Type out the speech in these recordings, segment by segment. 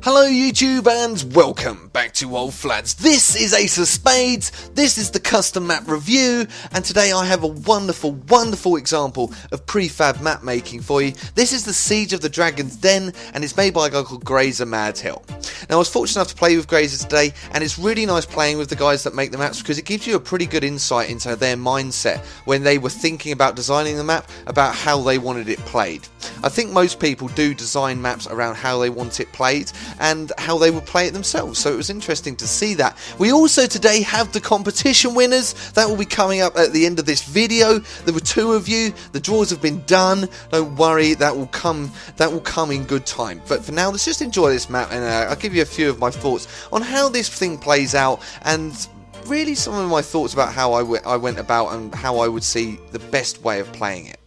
Hello YouTube and welcome back to old Flads. This is Ace of Spades, this is the custom map review, and today I have a wonderful example of prefab map making for you. This is the Siege of the Dragon's Den and it's made by a guy called Grazer Madhill. Now I was fortunate enough to play with Grazer today and it's really nice playing with the guys that make the maps because it gives you a pretty good insight into their mindset when they were thinking about designing the map, about how they wanted it played. I think most people do design maps around how they want it played and how they would play it themselves, so it was interesting to see that. We also today have the competition winners that will be coming up at the end of this video. There were two of you, the draws have been done, don't worry, that will come in good time. But for now, let's just enjoy this map and I'll give you a few of my thoughts on how this thing plays out and really some of my thoughts about how I went about and how I would see the best way of playing it.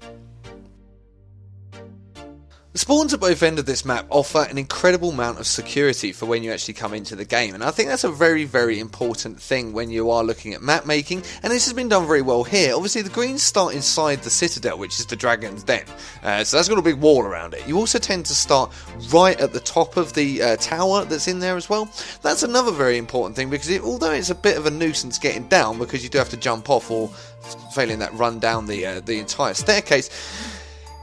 The spawns at both ends of this map offer an incredible amount of security for when you actually come into the game, and I think that's a very important thing when you are looking at map making, and this has been done very well here. Obviously the greens start inside the citadel, which is the Dragon's Den, so that's got a big wall around it. You also tend to start right at the top of the tower that's in there as well. That's another very important thing because although it's a bit of a nuisance getting down because you do have to jump off or failing that run down the entire staircase,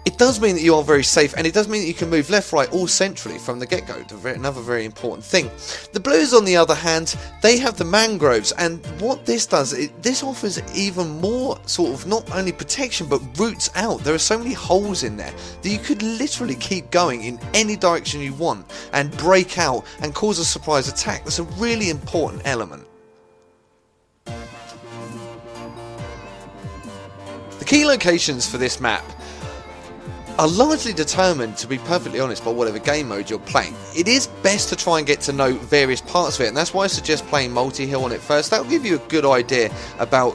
it does mean that you are very safe, and it does mean that you can move left, right, or centrally from the get-go. Another very important thing. The blues, on the other hand, they have the mangroves, and what this does, this offers even more sort of not only protection but roots out. There are so many holes in there that you could literally keep going in any direction you want and break out and cause a surprise attack. That's a really important element. The key locations for this map are largely determined, to be perfectly honest, by whatever game mode you're playing. It is best to try and get to know various parts of it, and that's why I suggest playing multi-hill on it first. That will give you a good idea about,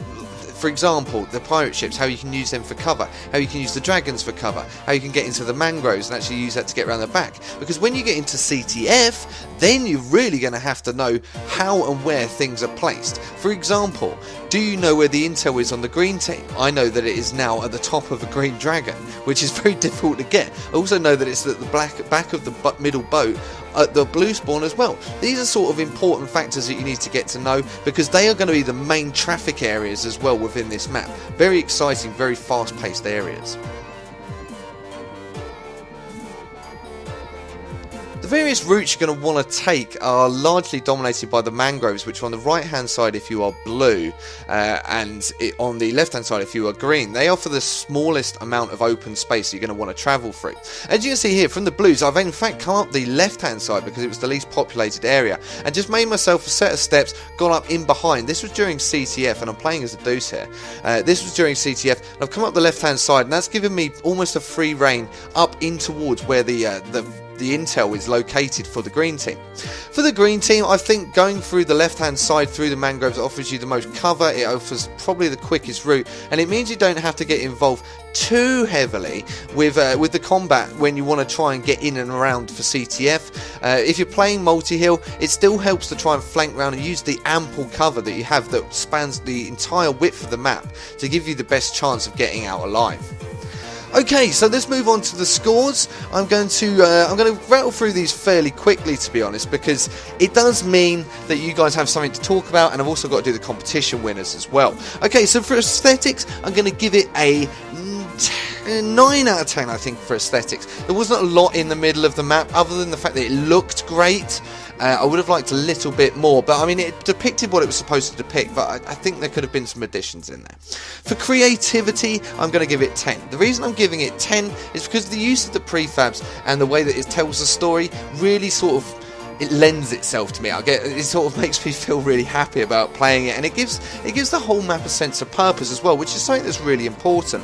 for example, the pirate ships, how you can use them for cover, how you can use the dragons for cover, how you can get into the mangroves and actually use that to get around the back. Because when you get into CTF, then you're really going to have to know how and where things are placed. For example, do you know where the intel is on the green team? I know that it is now at the top of a green dragon, which is very difficult to get. I also know that it's at the back of the middle boat at the blue spawn as well. These are sort of important factors that you need to get to know because they are going to be the main traffic areas as well within this map. Very exciting, very fast-paced areas. The various routes you're going to want to take are largely dominated by the mangroves, which are on the right hand side if you are blue and on the left hand side if you are green. They offer the smallest amount of open space you're going to want to travel through. As you can see here from the blues, I've in fact come up the left hand side because it was the least populated area and just made myself a set of steps, gone up in behind. This was during CTF and I'm playing as a deuce here. This was during CTF and I've come up the left hand side and that's given me almost a free reign up in towards where the intel is located for the green team. For the green team, I think going through the left hand side through the mangroves offers you the most cover, it offers probably the quickest route, and it means you don't have to get involved too heavily with the combat when you want to try and get in and around for CTF. If you're playing multi-hill, it still helps to try and flank around and use the ample cover that you have that spans the entire width of the map to give you the best chance of getting out alive. Okay, so let's move on to the scores. I'm going to rattle through these fairly quickly, to be honest, because it does mean that you guys have something to talk about, and I've also got to do the competition winners as well. Okay, so for aesthetics, I'm going to give it a 9 out of 10, I think, for aesthetics. There wasn't a lot in the middle of the map, other than the fact that it looked great. I would have liked a little bit more, but I mean, it depicted what it was supposed to depict, but I think there could have been some additions in there. For creativity, I'm going to give it 10. The reason I'm giving it 10 is because the use of the prefabs and the way that it tells the story really sort of, it lends itself to me. It sort of makes me feel really happy about playing it, and it gives the whole map a sense of purpose as well, which is something that's really important.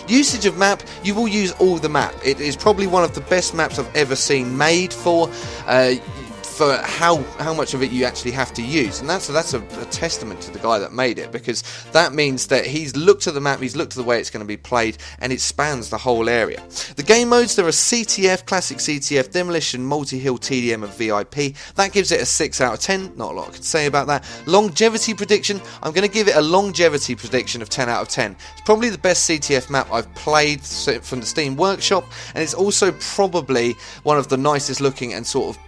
Usage of map, you will use all the map. It is probably one of the best maps I've ever seen made for how much of it you actually have to use, and that's a testament to the guy that made it, because that means that he's looked at the map, he's looked at the way it's going to be played, and it spans the whole area. The game modes, there are CTF, Classic CTF, Demolition, Multi-Hill, TDM and VIP. That gives it a 6 out of 10, not a lot I could say about that. Longevity prediction, I'm going to give it a longevity prediction of 10 out of 10. It's probably the best CTF map I've played from the Steam Workshop, and it's also probably one of the nicest looking and sort of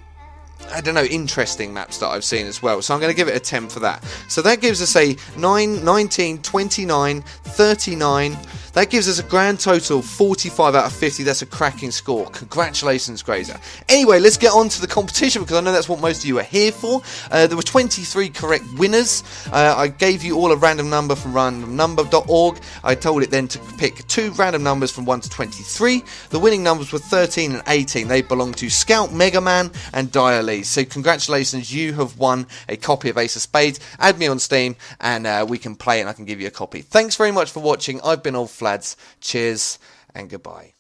I don't know, interesting maps that I've seen as well. So I'm going to give it a 10 for that. So that gives us a 9, 19, 29, 39. That gives us a grand total of 45 out of 50. That's a cracking score. Congratulations, Grazer. Anyway, let's get on to the competition, because I know that's what most of you are here for. There were 23 correct winners. I gave you all a random number from randomnumber.org. I told it then to pick 2 random numbers from 1 to 23. The winning numbers were 13 and 18. They belong to Scout, Mega Man, and Dialy. So congratulations, you have won a copy of Ace of Spades. Add me on Steam and we can play it and I can give you a copy. Thanks very much for watching. I've been Flads. Cheers and goodbye.